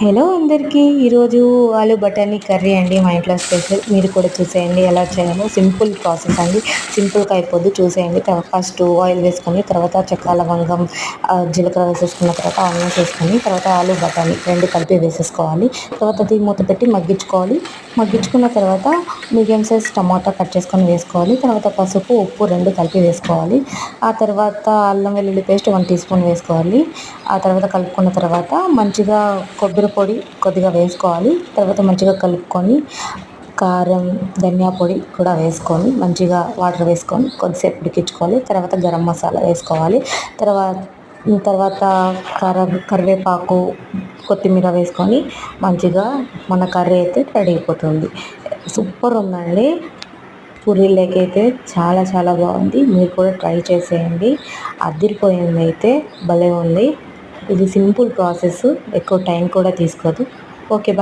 Hello అందరికీ ఈరోజు ఆలు బఠానీ కర్రీ అండి మా ఇంట్లో స్పెషల్. మీరు కూడా చూసేయండి ఎలా చేయాలో. సింపుల్ ప్రాసెస్ అండి, సింపుల్గా అయిపోద్ది. చూసేయండి. ఫస్ట్ ఆయిల్ వేసుకొని తర్వాత చెక్క లవంగం జీలకర్ర వేసేసుకున్న తర్వాత ఆనియన్స్ వేసుకొని తర్వాత ఆలు బఠానీ రెండు కలిపి వేసేసుకోవాలి. తర్వాత అది మూత పెట్టి మగ్గించుకోవాలి. మగ్గించుకున్న తర్వాత మీడియం సైజ్ టమాటా కట్ చేసుకొని వేసుకోవాలి. తర్వాత పసుపు ఉప్పు రెండు కలిపి వేసుకోవాలి. ఆ తర్వాత అల్లం వెల్లుల్లి పేస్ట్ 1 టీ స్పూన్ వేసుకోవాలి. ఆ తర్వాత కలుపుకున్న తర్వాత మంచిగా కొబ్బరి పొడి కొద్దిగా వేసుకోవాలి. తర్వాత మంచిగా కలుపుకొని కారం ధనియా పొడి కూడా వేసుకొని మంచిగా వాటర్ వేసుకొని కొద్దిసేపు ఉడికించుకోవాలి. తర్వాత గరం మసాలా వేసుకోవాలి. తర్వాత కరివేపాకు కొత్తిమీర వేసుకొని మంచిగా మన కర్రీ అయితే రెడీ అయిపోతుంది. సూపర్ ఉందండి. పూరీలోకి అయితే చాలా చాలా బాగుంది. మీరు కూడా ట్రై చేసేయండి. అదిరిపోయింది, అయితే భలే ఉంది. ఇది సింపుల్ ప్రాసెస్, ఎక్కువ టైం కూడా తీసుకోదు. Okay, bye.